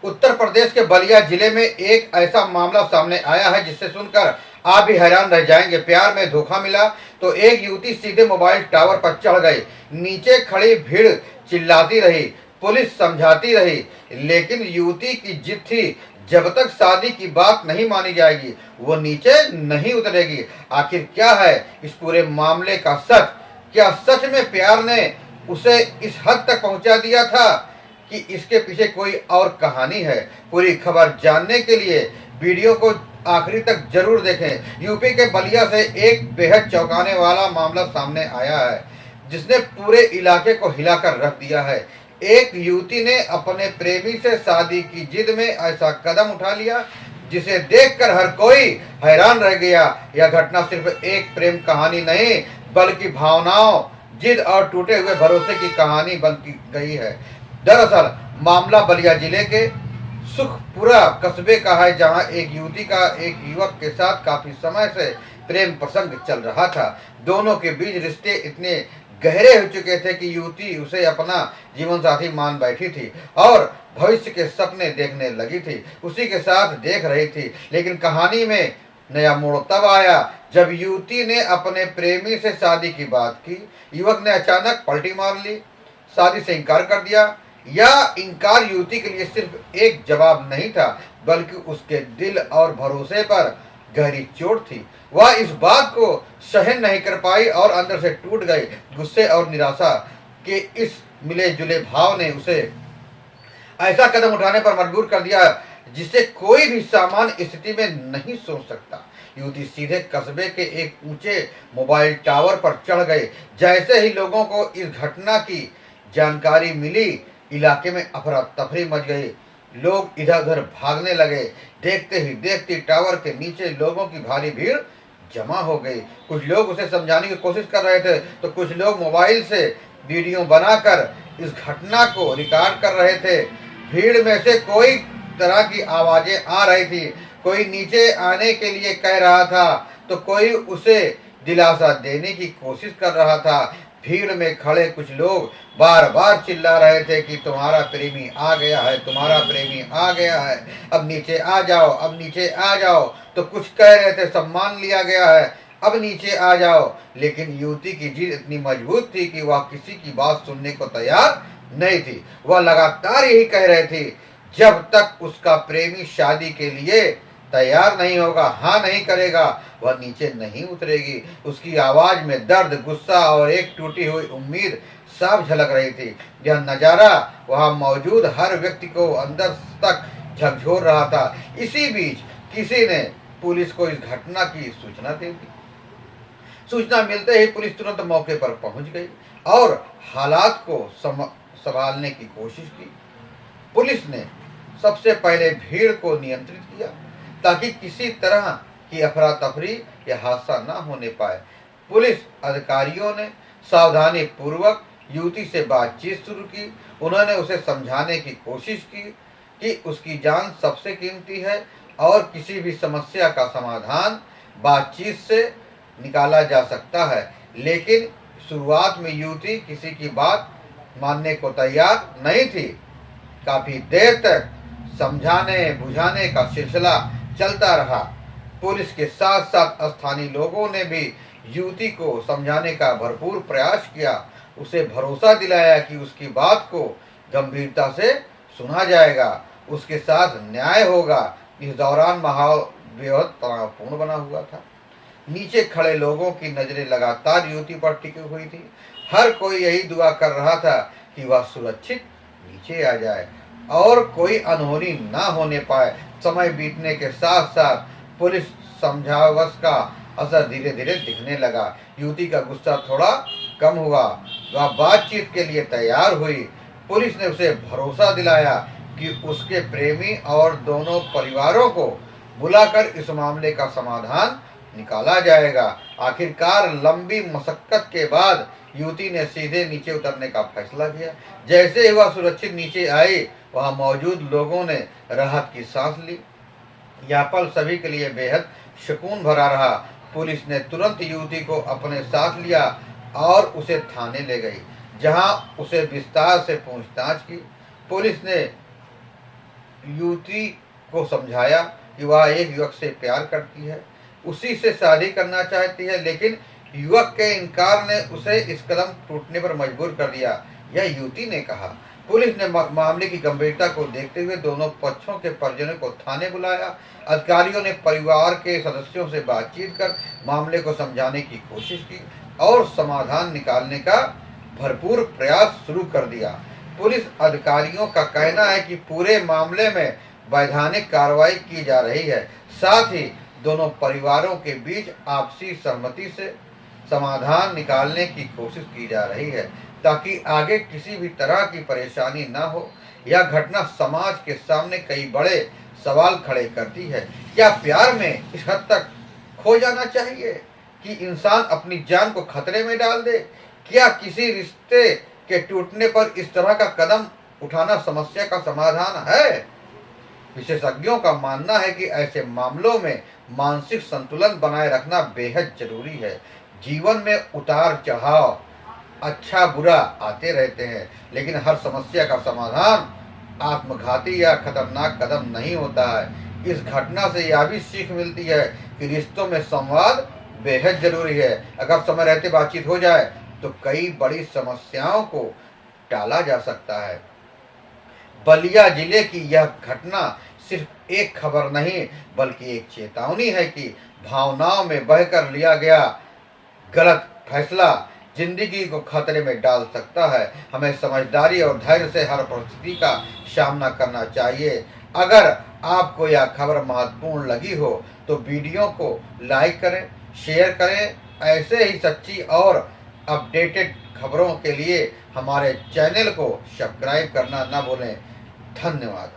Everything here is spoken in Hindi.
उत्तर प्रदेश के बलिया जिले में एक ऐसा मामला सामने आया है जिससे सुनकर आप भी हैरान रह जाएंगे। प्यार में धोखा मिला तो एक युवती सीधे मोबाइल टावर पर चढ़ गई। नीचे खड़ी भीड़ चिल्लाती रही, पुलिस समझाती रही, लेकिन युवती की जिद थी जब तक शादी की बात नहीं मानी जाएगी वो नीचे नहीं उतरेगी। आखिर क्या है इस पूरे मामले का सच? क्या सच में प्यार ने उसे इस हद तक पहुंचा दिया था कि इसके पीछे कोई और कहानी है? पूरी खबर जानने के लिए वीडियो को आखिरी तक जरूर देखें। यूपी के बलिया से एक बेहद चौंकाने वाला मामला सामने आया है जिसने पूरे इलाके को हिलाकर रख दिया है। एक युवती ने अपने प्रेमी से शादी की जिद में ऐसा कदम उठा लिया जिसे देखकर हर कोई हैरान रह गया। यह घटना सिर्फ एक प्रेम कहानी नहीं बल्कि भावनाओं, जिद और टूटे हुए भरोसे की कहानी बन गई है। दरअसल मामला बलिया जिले के सुखपुरा कस्बे का है, जहां एक युवती का एक युवक के साथ काफी समय से प्रेम प्रसंग चल रहा था। दोनों के बीच रिश्ते इतने गहरे हो चुके थे कि युवती उसे अपना जीवन साथी मान बैठी थी और भविष्य के सपने देखने लगी थी, उसी के साथ देख रही थी। लेकिन कहानी में नया मोड़ तब आया जब युवती ने अपने प्रेमी से शादी की बात की। युवक ने अचानक पलटी मार ली, शादी से इनकार कर दिया। यह इनकार युवती के लिए सिर्फ एक जवाब नहीं था बल्कि उसके दिल और भरोसे पर गहरी चोट थी। वह इस बात को सहन नहीं कर पाई और अंदर से टूट गई। गुस्से और निराशा के इस मिले जुले भाव ने उसे ऐसा कदम उठाने पर मजबूर कर दिया जिसे कोई भी सामान्य स्थिति में नहीं सोच सकता। युवती सीधे कस्बे के एक ऊंचे मोबाइल टावर पर चढ़ गई। जैसे ही लोगों को इस घटना की जानकारी मिली, इलाके में अफरा तफरी मच गई। लोग इधर उधर भागने लगे। देखते ही देखते टावर के नीचे लोगों की भारी भीड़ जमा हो गई। कुछ लोग उसे समझाने की कोशिश कर रहे थे तो कुछ लोग मोबाइल से वीडियो बनाकर इस घटना को रिकॉर्ड कर रहे थे। भीड़ में से कोई तरह की आवाजें आ रही थी, कोई नीचे आने के लिए कह रहा था तो कोई उसे दिलासा देने की कोशिश कर रहा था। भीड़ में खड़े कुछ लोग बार बार चिल्ला रहे थे कि तुम्हारा प्रेमी आ गया है, तुम्हारा प्रेमी आ गया है, अब नीचे आ जाओ, अब नीचे आ जाओ। तो कुछ कह रहे थे सम्मान लिया गया है, अब नीचे आ जाओ। लेकिन युवती की जिद इतनी मजबूत थी कि वह किसी की बात सुनने को तैयार नहीं थी। वह लगातार यही कह रही थी जब तक उसका प्रेमी शादी के लिए तैयार नहीं होगा, हाँ नहीं करेगा, वह नीचे नहीं उतरेगी। उसकी आवाज में दर्द, गुस्सा और एक टूटी हुई उम्मीद साफ झलक रही थी। यह नजारा वहां मौजूद हर व्यक्ति को अंदर तक झकझोर रहा था। इसी बीच किसी ने पुलिस को इस घटना की सूचना दे दी। सूचना मिलते ही पुलिस तुरंत मौके पर पहुंच गई और हालात को संभालने की कोशिश की। पुलिस ने सबसे पहले भीड़ को नियंत्रित किया ताकि किसी तरह की अफरा तफरी या हादसा न होने पाए। पुलिस अधिकारियों ने सावधानी पूर्वक युवती से बातचीत शुरू की। उन्होंने उसे समझाने की कोशिश की कि उसकी जान सबसे कीमती है और किसी भी समस्या का समाधान बातचीत से निकाला जा सकता है। लेकिन शुरुआत में युवती किसी की बात मानने को तैयार नहीं थी। काफी देर तक समझाने बुझाने का सिलसिला चलता रहा। पुलिस के साथ साथ स्थानीय लोगों ने भी युवती को समझाने का भरपूर प्रयास किया, उसे भरोसा दिलाया कि उसकी बात को गंभीरता से सुना जाएगा, उसके साथ न्याय होगा। इस दौरान माहौल बेहद तनावपूर्ण बना हुआ था। नीचे खड़े लोगों की नजरें लगातार युवती पर टिकी हुई थी। हर कोई यही दुआ कर रहा था कि वह सुरक्षित नीचे आ जाए और कोई अनहोनी ना होने पाए। समय बीतने के साथ साथ पुलिस समझावट का असर धीरे धीरे दिखने लगा। युवती का गुस्सा थोड़ा कम हुआ, वह बातचीत के लिए तैयार हुई। पुलिस ने उसे भरोसा दिलाया कि उसके प्रेमी और दोनों परिवारों को बुलाकर इस मामले का समाधान निकाला जाएगा। आखिरकार लंबी मशक्कत के बाद युवती ने सीधे नीचे उतरने का फैसला किया। जैसे ही वह सुरक्षित नीचे आई, वहां मौजूद लोगों ने राहत की सांस ली। यह पल सभी के लिए बेहद सुकून भरा रहा। पुलिस ने तुरंत युवती को अपने साथ लिया और उसे थाने ले गई, जहां उसे विस्तार से पूछताछ की। पुलिस ने युवती को समझाया कि वह एक युवक से प्यार करती है, उसी से शादी करना चाहती है, लेकिन युवक के इनकार ने उसे इस कदम टूटने पर मजबूर कर दिया, यह युवती ने कहा। पुलिस ने मामले की गंभीरता को देखते हुए दोनों पक्षों के परिजनों को थाने बुलाया। अधिकारियों ने परिवार के सदस्यों से बातचीत कर मामले को समझाने की कोशिश की और समाधान निकालने का भरपूर प्रयास शुरू कर दिया। पुलिस अधिकारियों का कहना है कि पूरे मामले में वैधानिक कार्रवाई की जा रही है, साथ ही दोनों परिवारों के बीच आपसी सहमति से समाधान निकालने की कोशिश की जा रही है, ताकि आगे किसी भी तरह की परेशानी न हो। यह घटना समाज के सामने कई बड़े सवाल खड़े करती है। क्या प्यार में इस हद तक खो जाना चाहिए कि इंसान अपनी जान को खतरे में डाल दे? क्या किसी रिश्ते के टूटने पर इस तरह का कदम उठाना समस्या का समाधान है? विशेषज्ञों का मानना है कि ऐसे मामलों में मानसिक संतुलन बनाए रखना बेहद जरूरी है। जीवन में उतार चढ़ाव, अच्छा बुरा आते रहते हैं, लेकिन हर समस्या का समाधान आत्मघाती या खतरनाक कदम नहीं होता है। इस घटना से यह भी सीख मिलती है कि रिश्तों में संवाद बेहद जरूरी है। अगर समय रहते बातचीत हो जाए तो कई बड़ी समस्याओं को टाला जा सकता है। बलिया जिले की यह घटना सिर्फ एक खबर नहीं, बल्कि एक चेतावनी है कि भावनाओं में बहकर लिया गया गलत फैसला जिंदगी को खतरे में डाल सकता है। हमें समझदारी और धैर्य से हर परिस्थिति का सामना करना चाहिए। अगर आपको यह खबर महत्वपूर्ण लगी हो तो वीडियो को लाइक करें, शेयर करें। ऐसे ही सच्ची और अपडेटेड खबरों के लिए हमारे चैनल को सब्सक्राइब करना न भूलें। धन्यवाद।